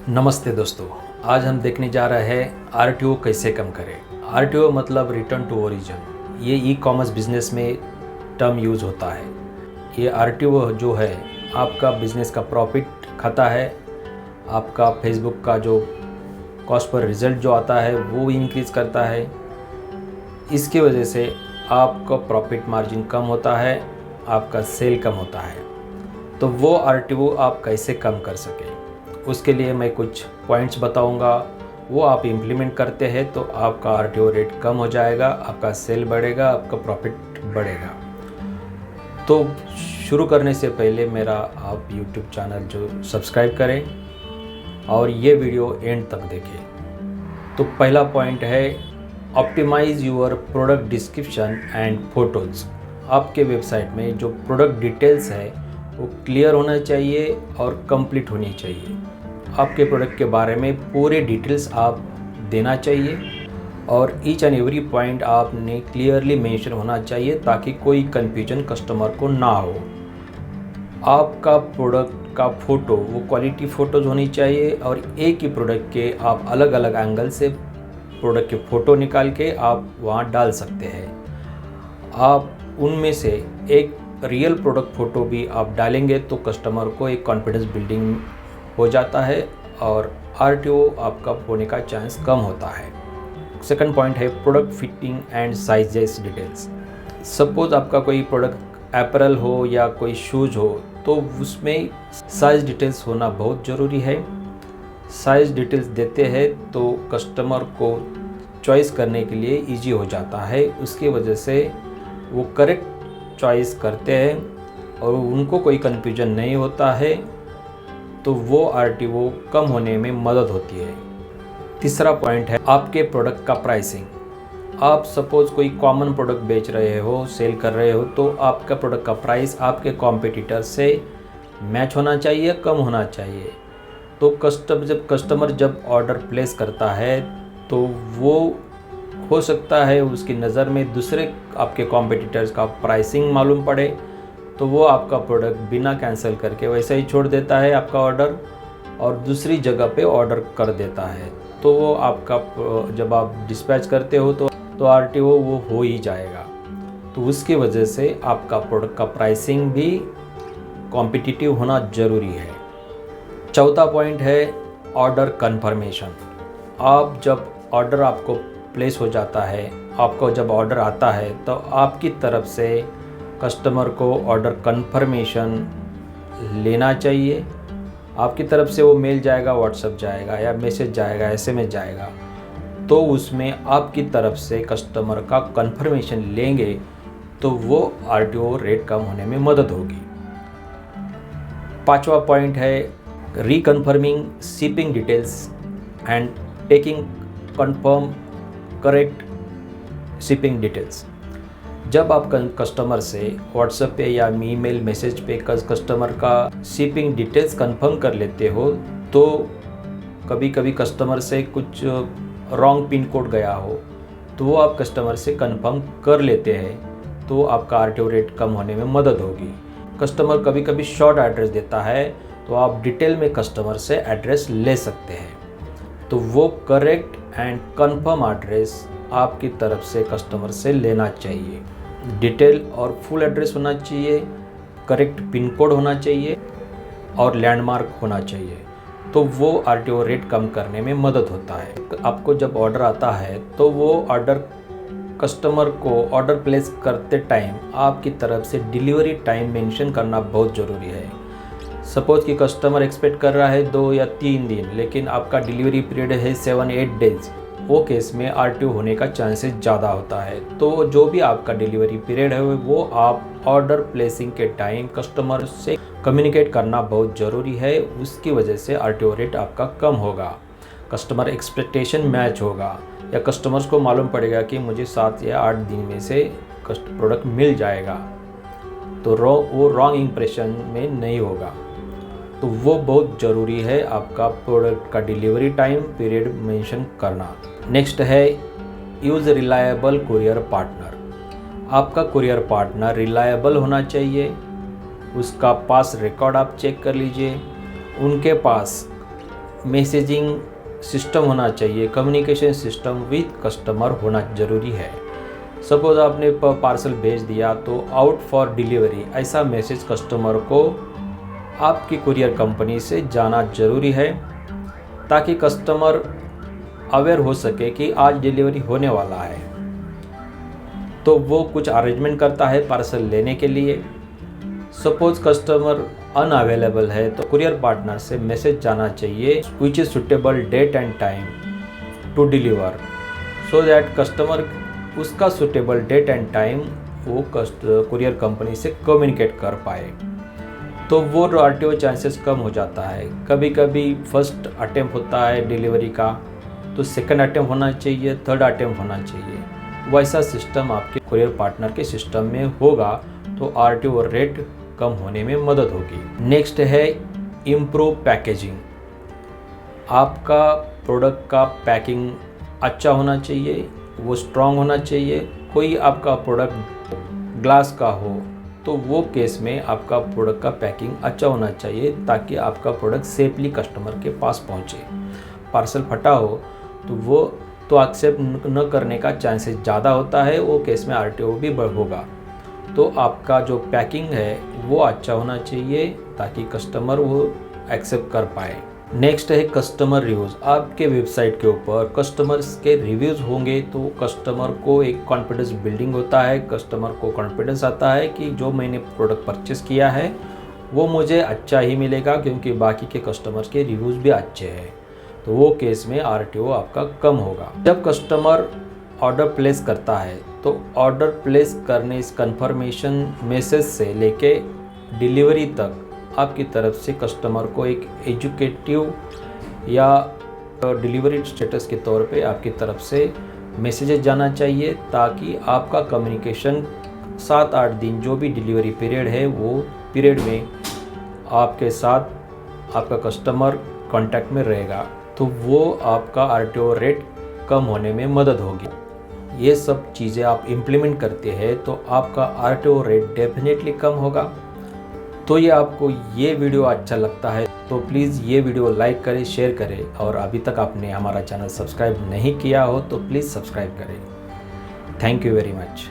नमस्ते दोस्तों, आज हम देखने जा रहे हैं आरटीओ कैसे कम करें। आरटीओ मतलब रिटर्न टू ओरिजिन। ये ई कॉमर्स बिजनेस में टर्म यूज़ होता है। ये आरटीओ जो है आपका बिजनेस का प्रॉफिट खाता है, आपका फेसबुक का जो कॉस्ट पर रिज़ल्ट जो आता है वो इंक्रीज़ करता है। इसकी वजह से आपका प्रॉफिट मार्जिन कम होता है, आपका सेल कम होता है। तो वो आरटीओ आप कैसे कम कर सकें, उसके लिए मैं कुछ पॉइंट्स बताऊंगा। वो आप इम्प्लीमेंट करते हैं तो आपका आरटीओ रेट कम हो जाएगा, आपका सेल बढ़ेगा, आपका प्रॉफिट बढ़ेगा। तो शुरू करने से पहले मेरा आप यूट्यूब चैनल जो सब्सक्राइब करें और ये वीडियो एंड तक देखें। तो पहला पॉइंट है optimise your product description and photos. आपके वेबसाइट में जो प्रोडक्ट डिटेल्स है वो क्लियर होना चाहिए और कंप्लीट होनी चाहिए। आपके प्रोडक्ट के बारे में पूरे डिटेल्स आप देना चाहिए और ईच एंड एवरी पॉइंट आपने क्लियरली मेंशन होना चाहिए ताकि कोई कंफ्यूजन कस्टमर को ना हो। आपका प्रोडक्ट का फ़ोटो वो क्वालिटी फ़ोटोज़ होनी चाहिए और एक ही प्रोडक्ट के आप अलग अलग एंगल से प्रोडक्ट के फ़ोटो निकाल के आप वहाँ डाल सकते हैं। आप उनमें से एक रियल प्रोडक्ट फ़ोटो भी आप डालेंगे तो कस्टमर को एक कॉन्फिडेंस बिल्डिंग हो जाता है और आरटीओ आपका होने का चांस कम होता है। सेकंड पॉइंट है product fitting and sizes details. Suppose आपका कोई प्रोडक्ट एपरल हो या कोई शूज़ हो तो उसमें साइज़ डिटेल्स होना बहुत ज़रूरी है। साइज़ डिटेल्स देते हैं तो कस्टमर को चॉइस करने के लिए ईजी हो जाता है। उसकी वजह से वो करेक्ट चॉइस करते हैं और उनको कोई कन्फ्यूजन नहीं होता है, तो वो आरटीओ कम होने में मदद होती है। तीसरा पॉइंट है आपके प्रोडक्ट का प्राइसिंग। आप सपोज़ कोई कॉमन प्रोडक्ट बेच रहे हो, सेल कर रहे हो, तो आपका प्रोडक्ट का प्राइस आपके कॉम्पिटिटर से मैच होना चाहिए, कम होना चाहिए। तो कस्टमर जब ऑर्डर प्लेस करता है तो वो हो सकता है उसकी नज़र में दूसरे आपके कॉम्पिटिटर्स का प्राइसिंग मालूम पड़े तो वो आपका प्रोडक्ट बिना कैंसिल करके वैसे ही छोड़ देता है आपका ऑर्डर और दूसरी जगह पे ऑर्डर कर देता है। तो वो आपका जब आप डिस्पैच करते हो तो आरटीओ वो हो ही जाएगा। तो उसकी वजह से आपका प्रोडक्ट का प्राइसिंग भी कॉम्पिटिटिव होना ज़रूरी है। चौथा पॉइंट है ऑर्डर कन्फर्मेशन। आप जब ऑर्डर आपको प्लेस हो जाता है, आपको जब ऑर्डर आता है तो आपकी तरफ से कस्टमर को ऑर्डर कन्फर्मेशन लेना चाहिए। आपकी तरफ से वो मेल जाएगा, व्हाट्सएप जाएगा या मैसेज जाएगा, एसएमएस जाएगा, तो उसमें आपकी तरफ से कस्टमर का कन्फर्मेशन लेंगे तो वो आरटीओ रेट कम होने में मदद होगी। पांचवा पॉइंट है reconfirming shipping details and taking confirm correct shipping details. जब आप कस्टमर से व्हाट्सएप पे या ईमेल मैसेज पे कस्टमर का शिपिंग डिटेल्स कंफर्म कर लेते हो तो कभी कभी कस्टमर से कुछ रॉन्ग पिन कोड गया हो तो वो आप कस्टमर से कंफर्म कर लेते हैं तो आपका आरटीओ रेट कम होने में मदद होगी। कस्टमर कभी कभी शॉर्ट एड्रेस देता है तो आप डिटेल में कस्टमर से एड्रेस ले सकते हैं। तो वो करेक्ट एंड कंफर्म एड्रेस आपकी तरफ से कस्टमर से लेना चाहिए। डिटेल और फुल एड्रेस होना चाहिए, करेक्ट पिन कोड होना चाहिए और लैंडमार्क होना चाहिए। तो वो आरटीओ रेट कम करने में मदद होता है। आपको जब ऑर्डर आता है तो वो ऑर्डर कस्टमर को ऑर्डर प्लेस करते टाइम आपकी तरफ से डिलीवरी टाइम मेंशन करना बहुत ज़रूरी है। सपोज़ कि कस्टमर एक्सपेक्ट कर रहा है 2 या 3 दिन, लेकिन आपका डिलीवरी पीरियड है 7-8 डेज, वो केस में आरटीओ होने का चांसेस ज़्यादा होता है। तो जो भी आपका डिलीवरी पीरियड है वो आप ऑर्डर प्लेसिंग के टाइम कस्टमर से कम्युनिकेट करना बहुत ज़रूरी है। उसकी वजह से आरटीओ रेट आपका कम होगा, कस्टमर एक्सपेक्टेशन मैच होगा या कस्टमर्स को मालूम पड़ेगा कि मुझे 7 या 8 दिन में से प्रोडक्ट मिल जाएगा, तो वो रॉन्ग इम्प्रेशन में नहीं होगा। तो वो बहुत ज़रूरी है आपका प्रोडक्ट का डिलीवरी टाइम पीरियड मेंशन करना। नेक्स्ट है यूज़ रिलायबल कुरियर पार्टनर। आपका कुरियर पार्टनर रिलायबल होना चाहिए, उसका पास रिकॉर्ड आप चेक कर लीजिए, उनके पास मैसेजिंग सिस्टम होना चाहिए, कम्युनिकेशन सिस्टम विद कस्टमर होना ज़रूरी है। सपोज़ आपने पार्सल भेज दिया तो आउट फॉर डिलीवरी ऐसा मैसेज कस्टमर को आपकी कुरियर कंपनी से जाना ज़रूरी है, ताकि कस्टमर अवेयर हो सके कि आज डिलीवरी होने वाला है, तो वो कुछ अरेंजमेंट करता है पार्सल लेने के लिए। सपोज़ कस्टमर अनअवेलेबल है तो कुरियर पार्टनर से मैसेज जाना चाहिए which is suitable date and time to deliver, so that customer उसका सुटेबल डेट एंड टाइम वो कुरियर कंपनी से कम्युनिकेट कर पाए, तो वो RTO चांसेस कम हो जाता है। कभी कभी फर्स्ट अटेम्प्ट होता है डिलीवरी का, तो सेकंड अटेम्प्ट होना चाहिए, थर्ड अटेम्प्ट होना चाहिए। वैसा सिस्टम आपके कुरियर पार्टनर के सिस्टम में होगा तो RTO रेट कम होने में मदद होगी। नेक्स्ट है इम्प्रूव पैकेजिंग। आपका प्रोडक्ट का पैकिंग अच्छा होना चाहिए, वो स्ट्रॉन्ग होना चाहिए। कोई आपका प्रोडक्ट ग्लास का हो तो वो केस में आपका प्रोडक्ट का पैकिंग अच्छा होना चाहिए, ताकि आपका प्रोडक्ट सेफली कस्टमर के पास पहुंचे। पार्सल फटा हो तो वो तो एक्सेप्ट न करने का चांसेस ज़्यादा होता है, वो केस में RTO भी होगा। तो आपका जो पैकिंग है वो अच्छा होना चाहिए, ताकि कस्टमर वो एक्सेप्ट कर पाए। नेक्स्ट है कस्टमर रिव्यूज़। आपके वेबसाइट के ऊपर कस्टमर्स के रिव्यूज़ होंगे तो कस्टमर को एक कॉन्फिडेंस बिल्डिंग होता है, कस्टमर को कॉन्फिडेंस आता है कि जो मैंने प्रोडक्ट परचेस किया है वो मुझे अच्छा ही मिलेगा, क्योंकि बाकी के कस्टमर्स के रिव्यूज़ भी अच्छे हैं। तो वो केस में RTO आपका कम होगा। जब कस्टमर ऑर्डर प्लेस करता है तो ऑर्डर प्लेस करने इस कंफर्मेशन मैसेज से लेके डिलीवरी तक आपकी तरफ से कस्टमर को एक एजुकेटिव या डिलीवरी स्टेटस के तौर पे आपकी तरफ से मैसेजेस जाना चाहिए, ताकि आपका कम्युनिकेशन 7-8 दिन जो भी डिलीवरी पीरियड है वो पीरियड में आपके साथ आपका कस्टमर कांटेक्ट में रहेगा, तो वो आपका RTO रेट कम होने में मदद होगी। ये सब चीज़ें आप इम्प्लीमेंट करते हैं तो आपका RTO रेट डेफिनेटली कम होगा। तो ये आपको ये वीडियो अच्छा लगता है तो प्लीज़ ये वीडियो लाइक करें, शेयर करें, और अभी तक आपने हमारा चैनल सब्सक्राइब नहीं किया हो तो प्लीज़ सब्सक्राइब करें। Thank you very much.